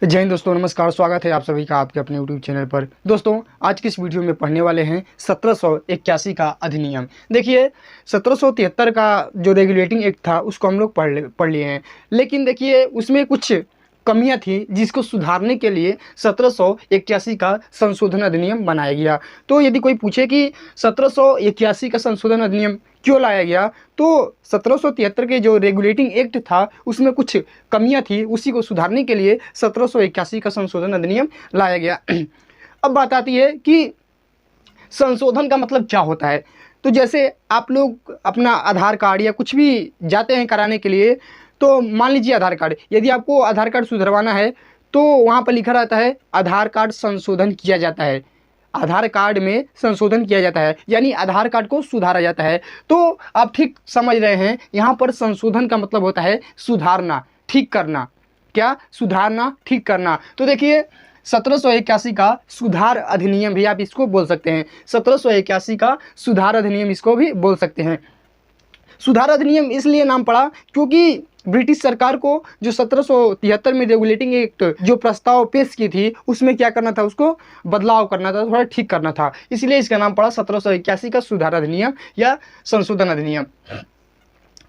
जय हिंद दोस्तों, नमस्कार। स्वागत है आप सभी का आपके अपने यूट्यूब चैनल पर। दोस्तों, आज की इस वीडियो में पढ़ने वाले हैं 1781 का अधिनियम। देखिए, 1773 का जो रेगुलेटिंग एक्ट था उसको हम लोग पढ़ लिए हैं, लेकिन देखिए उसमें कुछ कमियां थी जिसको सुधारने के लिए 1781 का संशोधन अधिनियम बनाया गया। तो यदि कोई पूछे कि 1781 का संशोधन अधिनियम क्यों लाया गया, तो 1773 के जो रेगुलेटिंग एक्ट था उसमें कुछ कमियां थी, उसी को सुधारने के लिए 1781 का संशोधन अधिनियम लाया गया। अब बात आती है कि संशोधन का मतलब क्या होता है। तो जैसे आप लोग अपना आधार कार्ड या कुछ भी जाते हैं कराने के लिए, तो मान लीजिए आधार कार्ड, यदि आपको आधार कार्ड सुधरवाना है तो वहाँ पर लिखा रहता है आधार कार्ड संशोधन किया जाता है। आधार कार्ड में संशोधन किया जाता है, यानी आधार कार्ड को सुधारा जाता है। तो आप ठीक समझ रहे हैं, यहाँ पर संशोधन का मतलब होता है सुधारना, ठीक करना। क्या? सुधारना, ठीक करना। तो देखिए 1781 का सुधार अधिनियम भी आप इसको बोल सकते हैं। 1781 का सुधार अधिनियम इसको भी बोल सकते हैं। सुधार अधिनियम इसलिए नाम पड़ा क्योंकि ब्रिटिश सरकार को जो 1773 में रेगुलेटिंग एक्ट जो प्रस्ताव पेश की थी उसमें क्या करना था, उसको बदलाव करना था, थोड़ा ठीक करना था, इसलिए इसका नाम पड़ा 1781 का सुधार अधिनियम या संशोधन अधिनियम।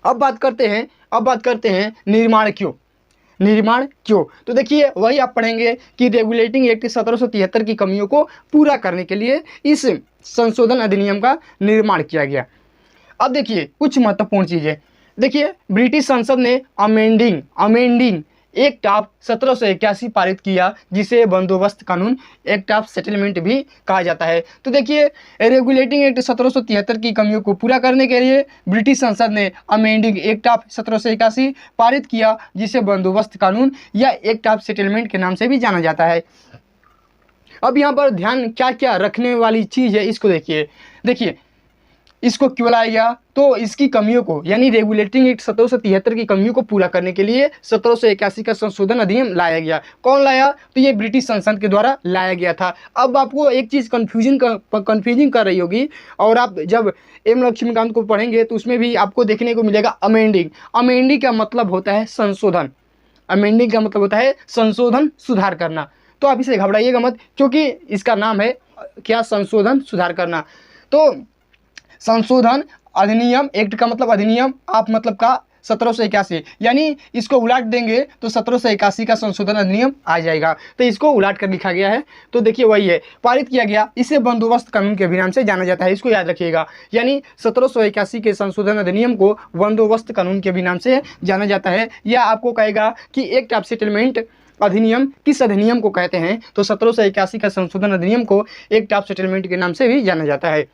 अब बात करते हैं निर्माण क्यों। तो देखिए वही आप पढ़ेंगे कि रेगुलेटिंग एक्ट 1773 की कमियों को पूरा करने के लिए इस संशोधन अधिनियम का निर्माण किया गया। अब देखिए कुछ महत्वपूर्ण चीज़ें। देखिए, ब्रिटिश संसद ने अमेंडिंग एक्ट ऑफ 1781 पारित किया, जिसे बंदोबस्त कानून एक्ट ऑफ सेटलमेंट भी कहा जाता है। तो देखिए, रेगुलेटिंग एक्ट 1773 की कमियों को पूरा करने के लिए ब्रिटिश संसद ने अमेंडिंग एक्ट ऑफ 1781 पारित किया, जिसे बंदोबस्त कानून या एक्ट ऑफ सेटलमेंट के नाम से भी जाना जाता है। अब यहाँ पर ध्यान क्या क्या रखने वाली चीज़ है, इसको देखिए इसको क्यों लाया गया। तो इसकी कमियों को, यानी रेगुलेटिंग एक्ट 1773 की कमियों को पूरा करने के लिए 1781 का संशोधन अधिनियम लाया गया। कौन लाया? तो ये ब्रिटिश संसद के द्वारा लाया गया था। अब आपको एक चीज़ कन्फ्यूजिंग कर रही होगी, और आप जब एम लक्ष्मीकांत को पढ़ेंगे तो उसमें भी आपको देखने को मिलेगा अमेंडिंग का मतलब होता है संशोधन। अमेंडिंग का मतलब होता है संशोधन, सुधार करना। तो आप इसे घबराइएगा मत, क्योंकि इसका नाम है क्या? संशोधन, सुधार करना। तो संशोधन अधिनियम, एक्ट का मतलब अधिनियम, आप मतलब का 1781, यानी इसको उलट देंगे तो 1781 का संशोधन अधिनियम आ जाएगा। तो इसको उलट कर लिखा गया है। तो देखिए वही है, पारित किया गया। इसे बंदोबस्त कानून के भी नाम से जाना जाता है, इसको याद रखिएगा। यानी 1781 के संशोधन अधिनियम को बंदोबस्त कानून के भी नाम से जाना जाता है। या आपको कहेगा कि एक्ट ऑफ सेटलमेंट अधिनियम किस अधिनियम को कहते हैं, तो 1781 का संशोधन अधिनियम को एक्ट ऑफ सेटलमेंट के नाम से भी जाना जाता है।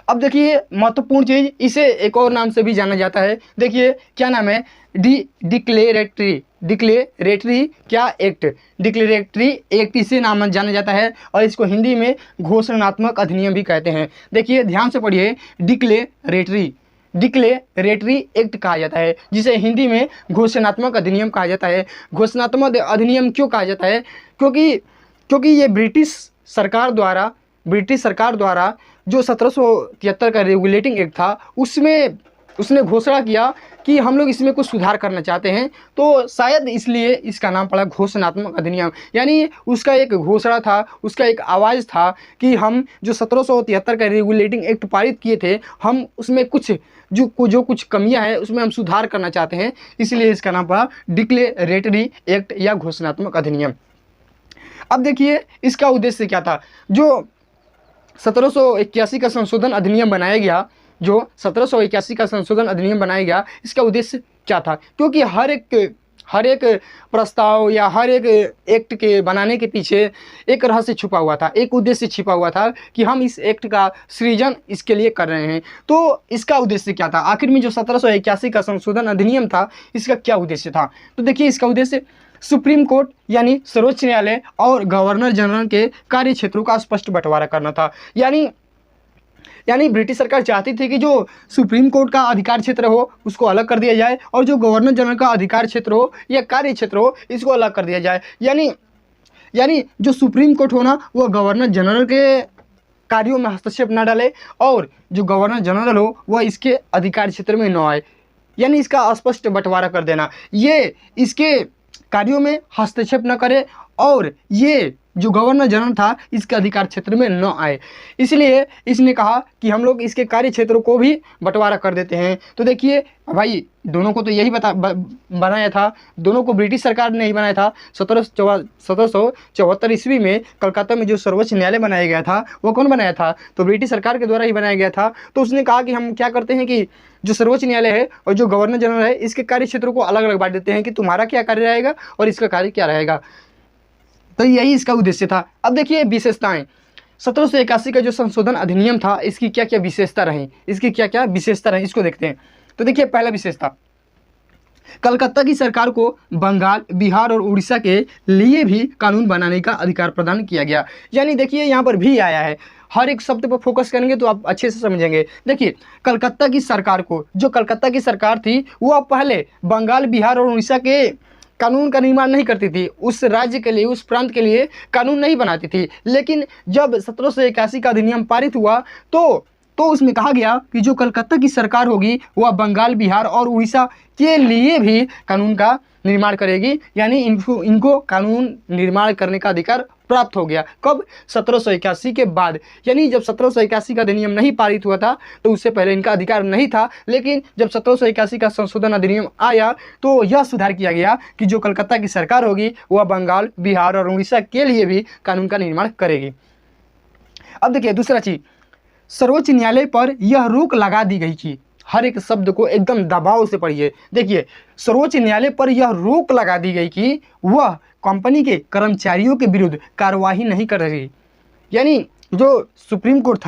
अब देखिए महत्वपूर्ण चीज़, इसे एक और नाम से भी जाना जाता है। देखिए क्या नाम है? डिक्लेरेटरी क्या एक्ट, डिक्लेरेटरी एक्ट इसे नाम जाना जाता है, और इसको हिंदी में घोषणात्मक अधिनियम भी कहते हैं। देखिए ध्यान से पढ़िए, डिक्लेरेटरी एक्ट कहा जाता है, जिसे हिंदी में घोषणात्मक अधिनियम कहा जाता है। घोषणात्मक अधिनियम क्यों कहा जाता है? क्योंकि ये ब्रिटिश सरकार द्वारा जो 1773 का रेगुलेटिंग एक्ट था उसमें उसने घोषणा किया कि हम लोग इसमें कुछ सुधार करना चाहते हैं, तो शायद इसलिए इसका नाम पड़ा घोषणात्मक अधिनियम। यानी उसका एक घोषणा था, उसका एक आवाज़ था कि हम जो 1773 का रेगुलेटिंग एक्ट पारित किए थे, हम उसमें कुछ जो कुछ कमियां हैं उसमें हम सुधार करना चाहते हैं, इसलिए इसका नाम पड़ा डिक्लेरेटरी एक्ट या घोषणात्मक अधिनियम। अब देखिए इसका उद्देश्य क्या था। जो 1781 का संशोधन अधिनियम बनाया गया, इसका उद्देश्य क्या था? क्योंकि हर एक प्रस्ताव या हर एक एक्ट के बनाने के पीछे एक रहस्य छुपा हुआ था, एक उद्देश्य छिपा हुआ था कि हम इस एक्ट का सृजन इसके लिए कर रहे हैं। तो इसका उद्देश्य क्या था? आखिर में जो 1781 का संशोधन अधिनियम था, इसका क्या उद्देश्य था? तो देखिए इसका उद्देश्य सुप्रीम कोर्ट यानी सर्वोच्च न्यायालय और गवर्नर जनरल के कार्य क्षेत्रों का स्पष्ट बंटवारा करना था। यानी ब्रिटिश सरकार चाहती थी कि जो सुप्रीम कोर्ट का अधिकार क्षेत्र हो उसको अलग कर दिया जाए, और जो गवर्नर जनरल का अधिकार क्षेत्र हो या कार्य क्षेत्र हो इसको अलग कर दिया जाए। यानी जो सुप्रीम कोर्ट हो ना, वो गवर्नर जनरल के कार्यों में हस्तक्षेप न डाले, और जो गवर्नर जनरल हो वह इसके अधिकार क्षेत्र में न आए। यानी इसका स्पष्ट बंटवारा कर देना, ये इसके कार्यों में हस्तक्षेप न करे और ये जो गवर्नर जनरल था इसके अधिकार क्षेत्र में न आए। इसलिए इसने कहा कि हम लोग इसके कार्य क्षेत्रों को भी बंटवारा कर देते हैं। तो देखिए भाई, दोनों को तो यही बनाया था, दोनों को ब्रिटिश सरकार ने ही बनाया था। 1774 ईस्वी में कलकत्ता में जो सर्वोच्च न्यायालय बनाया गया था वो कौन बनाया था? तो ब्रिटिश सरकार के द्वारा ही बनाया गया था। तो उसने कहा कि हम क्या करते हैं कि जो सर्वोच्च न्यायालय है और जो गवर्नर जनरल है इसके कार्य क्षेत्रों को अलग अलग बांट देते हैं कि तुम्हारा क्या कार्य रहेगा और इसका कार्य क्या रहेगा। तो यही इसका उद्देश्य था। अब देखिए विशेषताएं, 1781 का जो संशोधन अधिनियम था इसकी क्या क्या विशेषता रही, इसकी क्या क्या विशेषता रही इसको देखते हैं। तो देखिए पहला विशेषता, कलकत्ता की सरकार को बंगाल, बिहार और उड़ीसा के लिए भी कानून बनाने का अधिकार प्रदान किया गया। यानी देखिए यहाँ पर भी आया है, हर एक शब्द पर फोकस करेंगे तो आप अच्छे से समझेंगे। देखिए कलकत्ता की सरकार को, जो कलकत्ता की सरकार थी वो अब पहले बंगाल, बिहार और उड़ीसा के कानून का निर्माण नहीं करती थी, उस राज्य के लिए, उस प्रांत के लिए कानून नहीं बनाती थी। लेकिन जब 1781 का अधिनियम पारित हुआ तो उसमें कहा गया कि जो कलकत्ता की सरकार होगी वह बंगाल, बिहार और उड़ीसा के लिए भी कानून का निर्माण करेगी। यानी इनको कानून निर्माण करने का अधिकार प्राप्त हो गया। कब? 1781 के बाद। यानी जब 1781 का अधिनियम नहीं पारित हुआ था तो उससे पहले इनका अधिकार नहीं था। लेकिन जब 1781 का संशोधन अधिनियम आया तो यह सुधार किया गया कि जो कलकत्ता की सरकार होगी वह बंगाल, बिहार और उड़ीसा के लिए भी कानून का निर्माण करेगी। अब देखिए दूसरा चीज, सर्वोच्च न्यायालय पर यह रोक लगा दी गई कि, हर एक शब्द को एकदम दबाव से पढ़िए। देखिए सर्वोच्च न्यायालय पर यह रोक लगा दी गई कि वह कंपनी के कर्मचारियों के विरुद्ध कार्रवाई नहीं करेगी। यानी जो सुप्रीम कोर्ट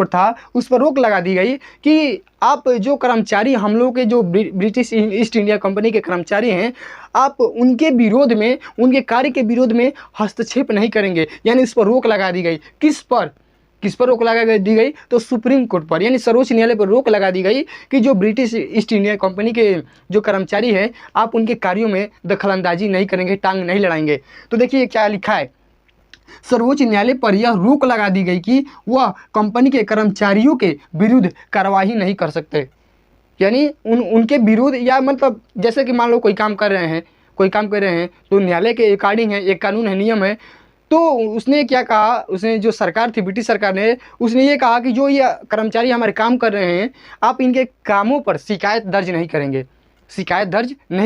था उस पर रोक लगा दी गई कि आप जो कर्मचारी, हम लोग के जो ब्रिटिश ईस्ट इंडिया कंपनी के कर्मचारी हैं, आप उनके विरोध में, उनके कार्य के विरोध में हस्तक्षेप नहीं करेंगे। यानी इस पर रोक लगा दी गई। किस पर रोक लगा दी गई? तो सुप्रीम कोर्ट पर, यानी सर्वोच्च न्यायालय पर रोक लगा दी गई कि जो ब्रिटिश ईस्ट इंडिया कंपनी के जो कर्मचारी हैं आप उनके कार्यों में दखलंदाजी नहीं करेंगे, टांग नहीं लड़ाएंगे। तो देखिए क्या लिखा है, सर्वोच्च न्यायालय पर यह रोक लगा दी गई कि वह कंपनी के कर्मचारियों के विरुद्ध कार्रवाई नहीं कर सकते। यानी उनके विरुद्ध, या मतलब जैसे कि मान लो कोई काम कर रहे हैं तो न्यायालय के अकॉर्डिंग है, एक कानून है, नियम है। तो उसने क्या कहा, उसने जो सरकार थी, ब्रिटिश सरकार ने, उसने ये कहा कि जो ये कर्मचारी हमारे काम कर रहे हैं आप इनके कामों पर शिकायत दर्ज नहीं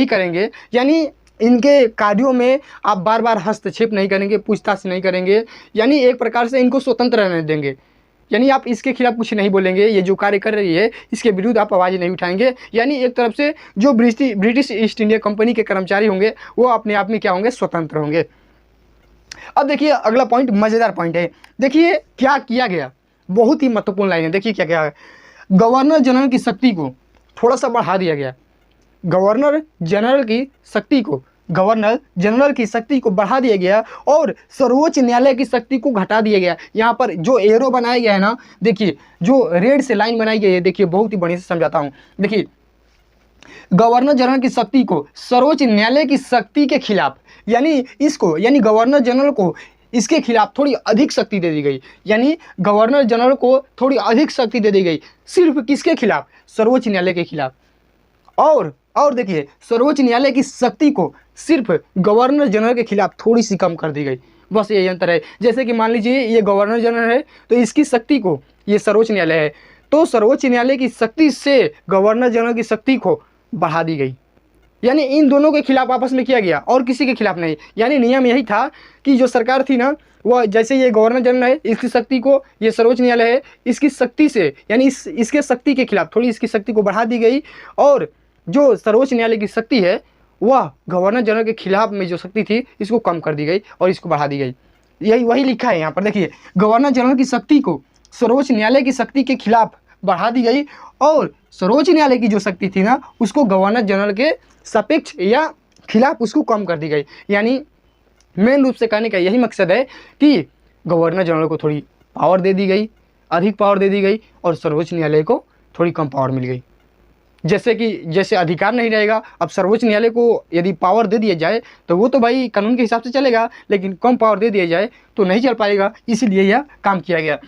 करेंगे। यानी इनके कार्यों में आप बार बार हस्तक्षेप नहीं करेंगे, पूछताछ नहीं करेंगे। यानी एक प्रकार से इनको स्वतंत्र रहने देंगे। यानी आप इसके खिलाफ कुछ नहीं बोलेंगे, ये जो कार्य कर रही है इसके विरुद्ध आप आवाज़ नहीं उठाएंगे। यानी एक तरफ से जो ब्रिटिश ईस्ट इंडिया कंपनी के कर्मचारी होंगे वो अपने आप में क्या होंगे, स्वतंत्र होंगे। अब देखिए अगला पॉइंट, मज़ेदार पॉइंट है। देखिए क्या किया गया, बहुत ही महत्वपूर्ण लाइन है। देखिए क्या क्या है, गवर्नर जनरल की शक्ति को थोड़ा सा बढ़ा दिया गया। गवर्नर जनरल की शक्ति को बढ़ा दिया गया और सर्वोच्च न्यायालय की शक्ति को घटा दिया गया। यहाँ पर जो एरो बनाया गया है ना, देखिए जो रेड से लाइन बनाई गई है, देखिए बहुत ही बढ़िया से समझाता हूँ। देखिए गवर्नर जनरल की शक्ति को सर्वोच्च न्यायालय की शक्ति के खिलाफ, यानी गवर्नर जनरल को इसके खिलाफ थोड़ी अधिक शक्ति दे दी गई। यानी गवर्नर जनरल को थोड़ी अधिक शक्ति दे दी गई। सिर्फ किसके खिलाफ? सर्वोच्च न्यायालय के खिलाफ। और देखिए सर्वोच्च न्यायालय की शक्ति को सिर्फ गवर्नर जनरल के खिलाफ थोड़ी सी कम कर दी गई। बस यही अंतर है। जैसे कि मान लीजिए ये गवर्नर जनरल है तो इसकी शक्ति को, ये सर्वोच्च न्यायालय है तो सर्वोच्च न्यायालय की शक्ति से गवर्नर जनरल की शक्ति को बढ़ा दी गई। यानी इन दोनों के खिलाफ आपस में किया गया और किसी के खिलाफ नहीं। यानी नियम यही था कि जो सरकार थी ना, वह जैसे ये गवर्नर जनरल है, इसकी शक्ति को, ये सर्वोच्च न्यायालय है, इसकी शक्ति से, यानी इसके शक्ति के खिलाफ थोड़ी इसकी शक्ति को बढ़ा दी गई। और जो सर्वोच्च न्यायालय की शक्ति है वह गवर्नर जनरल के खिलाफ में जो शक्ति थी इसको कम कर दी गई और इसको बढ़ा दी गई। यही वही लिखा है यहाँ पर। देखिए गवर्नर जनरल की शक्ति को सर्वोच्च न्यायालय की शक्ति के खिलाफ बढ़ा दी गई और सर्वोच्च न्यायालय की जो शक्ति थी ना उसको गवर्नर जनरल के सापेक्ष या खिलाफ उसको कम कर दी गई। यानी मेन रूप से कहने का यही मकसद है कि गवर्नर जनरल को थोड़ी पावर दे दी गई, अधिक पावर दे दी गई और सर्वोच्च न्यायालय को थोड़ी कम पावर मिल गई। जैसे अधिकार नहीं रहेगा, अब सर्वोच्च न्यायालय को यदि पावर दे दिया जाए तो वो तो भाई कानून के हिसाब से चलेगा, लेकिन कम पावर दे दिया जाए तो नहीं चल पाएगा। इसीलिए यह काम किया गया।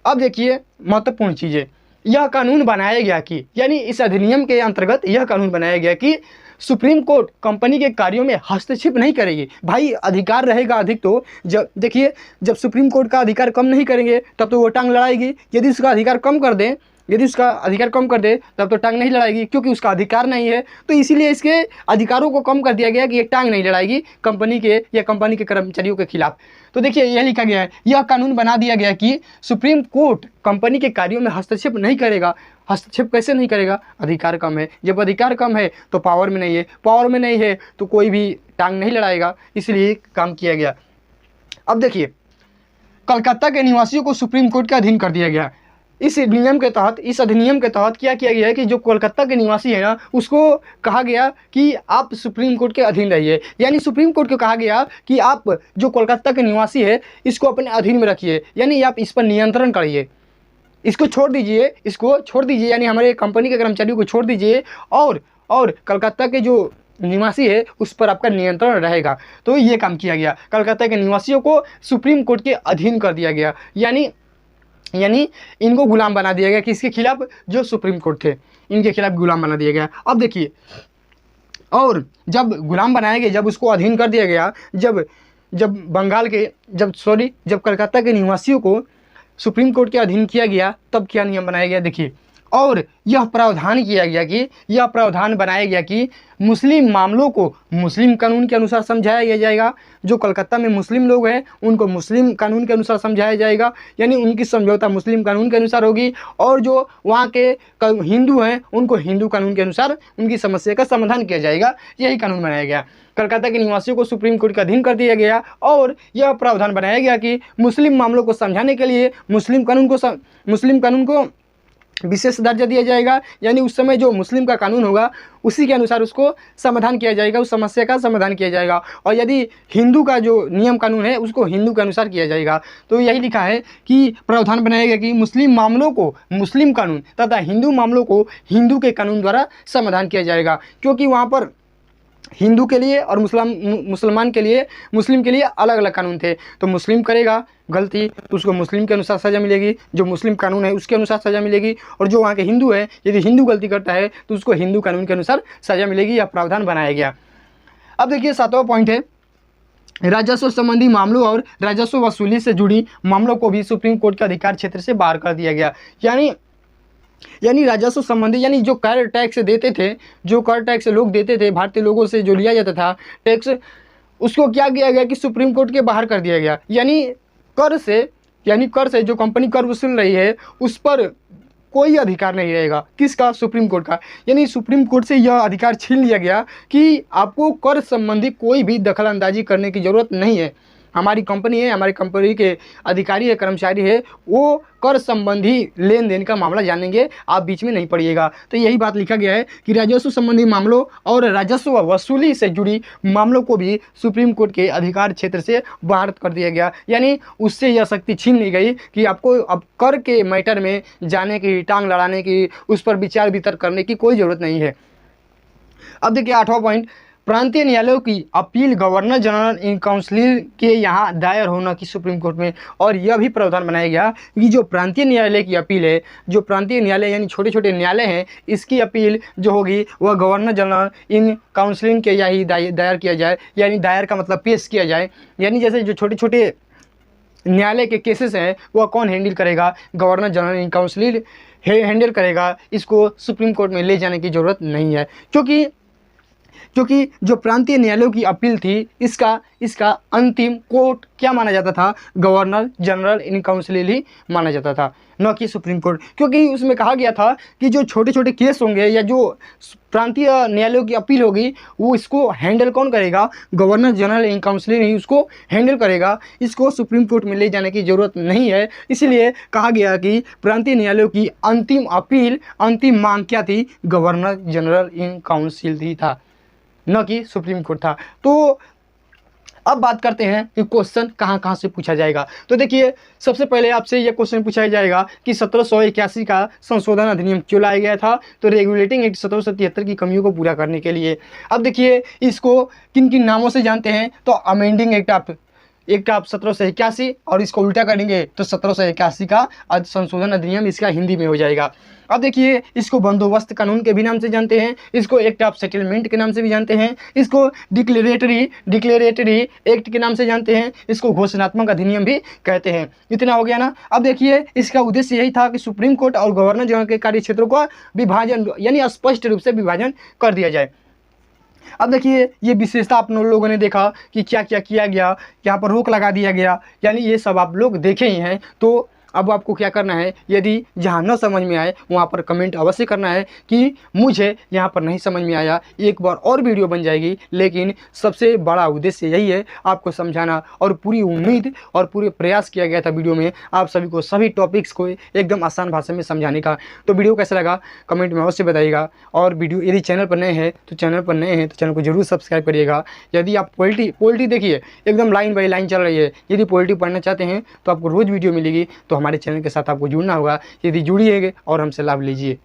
अब देखिए महत्वपूर्ण चीज़ें, यह कानून बनाया गया कि, यानी इस अधिनियम के अंतर्गत यह कानून बनाया गया कि सुप्रीम कोर्ट कंपनी के कार्यों में हस्तक्षेप नहीं करेगी। भाई अधिकार रहेगा अधिक तो जब देखिए जब सुप्रीम कोर्ट का अधिकार कम नहीं करेंगे तब तो वो टांग लड़ाएगी। यदि उसका अधिकार कम कर दें तब तो टांग नहीं लड़ाएगी, क्योंकि उसका अधिकार नहीं है। तो इसीलिए इसके अधिकारों को कम कर दिया गया कि ये टांग नहीं लड़ाएगी कंपनी के या कंपनी के कर्मचारियों के खिलाफ। तो देखिए यह लिखा गया है, यह कानून बना दिया गया कि सुप्रीम कोर्ट कंपनी के कार्यों में हस्तक्षेप नहीं करेगा। हस्तक्षेप कैसे नहीं करेगा? अधिकार कम है। जब अधिकार कम है तो पावर में नहीं है, पावर में नहीं है तो कोई भी टांग नहीं लड़ाएगा, इसलिए काम किया गया। अब देखिए कलकत्ता के निवासियों को सुप्रीम कोर्ट के अधीन कर दिया गया। इस अधिनियम के तहत क्या किया गया है कि जो कोलकाता के निवासी है ना, उसको कहा गया कि आप सुप्रीम कोर्ट के अधीन रहिए। यानी सुप्रीम कोर्ट को कहा गया कि आप जो कोलकाता के निवासी है इसको अपने अधीन में रखिए, यानी आप इस पर नियंत्रण करिए, इसको छोड़ दीजिए, यानी हमारे कंपनी के कर्मचारियों को छोड़ दीजिए और कलकत्ता के जो निवासी है उस पर आपका नियंत्रण रहेगा। तो ये काम किया गया, कलकत्ता के निवासियों को सुप्रीम कोर्ट के अधीन कर दिया गया, यानी इनको गुलाम बना दिया गया। किसके खिलाफ? जो सुप्रीम कोर्ट थे इनके खिलाफ गुलाम बना दिया गया। अब देखिए, और जब गुलाम बनाए गए, जब उसको अधीन कर दिया गया, जब कलकत्ता के निवासियों को सुप्रीम कोर्ट के अधीन किया गया, तब क्या नियम बनाया गया देखिए। और यह प्रावधान बनाया गया कि मुस्लिम मामलों को मुस्लिम कानून के अनुसार समझाया जाएगा। जो कलकत्ता में मुस्लिम लोग हैं उनको मुस्लिम कानून के अनुसार समझाया जाएगा, यानी उनकी समझौता मुस्लिम कानून के अनुसार होगी। और जो वहाँ के हिंदू हैं उनको हिंदू कानून के अनुसार उनकी समस्या का समाधान किया जाएगा। यही कानून बनाया गया। कलकत्ता के निवासियों को सुप्रीम कोर्ट के अधीन कर दिया गया और यह प्रावधान बनाया गया कि मुस्लिम मामलों को समझाने के लिए मुस्लिम कानून को विशेष दर्जा दिया जाएगा। यानी उस समय जो मुस्लिम का कानून होगा उसी के अनुसार उसको समाधान किया जाएगा, उस समस्या का समाधान किया जाएगा। और यदि हिंदू का जो नियम कानून है उसको हिंदू के अनुसार किया जाएगा। तो यही लिखा है कि प्रावधान बनाया गया कि मुस्लिम मामलों को मुस्लिम कानून तथा हिंदू मामलों को हिंदू के कानून द्वारा समाधान किया जाएगा, क्योंकि वहाँ पर हिंदू के लिए और मुसलमान के लिए मुस्लिम के लिए अलग अलग कानून थे। तो मुस्लिम करेगा गलती तो उसको मुस्लिम के अनुसार सज़ा मिलेगी, जो मुस्लिम कानून है उसके अनुसार सज़ा मिलेगी। और जो वहाँ के हिंदू है, यदि हिंदू गलती करता है तो उसको हिंदू कानून के अनुसार सज़ा मिलेगी। यह प्रावधान बनाया गया। अब देखिए 7वां पॉइंट है, राजस्व संबंधी मामलों और राजस्व वसूली से जुड़ी मामलों को भी सुप्रीम कोर्ट के अधिकार क्षेत्र से बाहर कर दिया गया। यानी राजस्व संबंधी, यानी जो कर टैक्स देते थे, जो कर टैक्स लोग देते थे, भारतीय लोगों से जो लिया जाता था टैक्स, उसको क्या किया गया कि सुप्रीम कोर्ट के बाहर कर दिया गया। यानी कर से जो कंपनी कर वसूल रही है उस पर कोई अधिकार नहीं रहेगा। किसका? सुप्रीम कोर्ट का। यानी सुप्रीम कोर्ट से यह अधिकार छीन लिया गया कि आपको कर संबंधी कोई भी दखल अंदाजी करने की ज़रूरत नहीं है। हमारी कंपनी है, हमारी कंपनी के अधिकारी है, कर्मचारी है, वो कर संबंधी लेन देन का मामला जानेंगे, आप बीच में नहीं पड़िएगा। तो यही बात लिखा गया है कि राजस्व संबंधी मामलों और राजस्व वसूली से जुड़ी मामलों को भी सुप्रीम कोर्ट के अधिकार क्षेत्र से बाहर कर दिया गया। यानी उससे यह शक्ति छीन ली गई कि आपको अब कर के मैटर में जाने की, टांग लड़ाने की, उस पर विचार वितर्क करने की कोई ज़रूरत नहीं है। अब देखिए 8वां पॉइंट, प्रांतीय न्यायालयों की appeal governor general in council के यहाँ दायर होना की सुप्रीम कोर्ट में। और यह भी प्रावधान बनाया गया कि जो प्रांतीय न्यायालय की अपील है, जो प्रांतीय न्यायालय यानी छोटे छोटे न्यायालय हैं, इसकी अपील जो होगी वह गवर्नर जनरल इन काउंसिल के यहाँ ही दायर किया जाए। यानी दायर का मतलब पेश किया जाए। यानी जैसे जो छोटे छोटे न्यायालय के केसेस हैं वह कौन हैंडल करेगा? Governor general in council handle करेगा। इसको सुप्रीम कोर्ट में ले जाने की ज़रूरत नहीं है, क्योंकि जो प्रांतीय न्यायालयों की अपील थी इसका अंतिम कोर्ट क्या माना जाता था? गवर्नर जनरल इन काउंसिल ही माना जाता था, न कि सुप्रीम कोर्ट। क्योंकि उसमें कहा गया था कि जो छोटे छोटे केस होंगे या जो प्रांतीय न्यायालयों की अपील होगी वो इसको हैंडल कौन करेगा? गवर्नर जनरल इन काउंसिल ही उसको हैंडल करेगा। इसको सुप्रीम कोर्ट में ले जाने की ज़रूरत नहीं है। इसलिए कहा गया कि प्रांतीय न्यायालयों की अंतिम अपील, अंतिम मांग क्या थी? गवर्नर जनरल इन काउंसिल ही था, न कि सुप्रीम कोर्ट था। तो अब बात करते हैं कि क्वेश्चन कहाँ से पूछा जाएगा। तो देखिए सबसे पहले आपसे यह क्वेश्चन पूछा जाएगा कि 1781 का संशोधन अधिनियम क्यों लाया गया था? तो रेगुलेटिंग एक्ट 1773 की कमियों को पूरा करने के लिए। अब देखिए इसको किन किन नामों से जानते हैं? तो अमेंडिंग एक्ट ऑफ 1781, और इसको उल्टा करेंगे तो 1781 का संशोधन अधिनियम, इसका हिंदी में हो जाएगा। अब देखिए, इसको बंदोबस्त कानून के भी नाम से जानते हैं, इसको एक्ट ऑफ सेटलमेंट के नाम से भी जानते हैं, इसको डिक्लेरेटरी एक्ट के नाम से जानते हैं, इसको घोषणात्मक अधिनियम भी कहते हैं। इतना हो गया ना। अब देखिए, इसका उद्देश्य यही था कि सुप्रीम कोर्ट और गवर्नर जनरल के कार्य क्षेत्रों का विभाजन यानी स्पष्ट रूप से विभाजन कर दिया जाए। अब देखिए, ये विशेषता आप लोगों ने देखा कि क्या क्या किया गया, यहाँ पर रोक लगा दिया गया, यानी ये सब आप लोग देखे ही हैं। तो अब आपको क्या करना है, यदि जहाँ न समझ में आए वहाँ पर कमेंट अवश्य करना है कि मुझे यहाँ पर नहीं समझ में आया, एक बार और वीडियो बन जाएगी। लेकिन सबसे बड़ा उद्देश्य यही है, आपको समझाना, और पूरी उम्मीद और पूरे प्रयास किया गया था वीडियो में आप सभी को सभी टॉपिक्स को एकदम आसान भाषा में समझाने का। तो वीडियो कैसा लगा कमेंट में अवश्य बताइएगा। और वीडियो यदि चैनल पर नए हैं तो चैनल को जरूर सब्सक्राइब करिएगा। यदि आप पॉलिटी देखिए एकदम लाइन बाई लाइन चल रही है, यदि पॉलिटी पढ़ना चाहते हैं तो आपको रोज़ वीडियो मिलेगी। तो हमारे चैनल के साथ आपको जुड़ना होगा। यदि जुड़िएगा और हमसे लाभ लीजिए।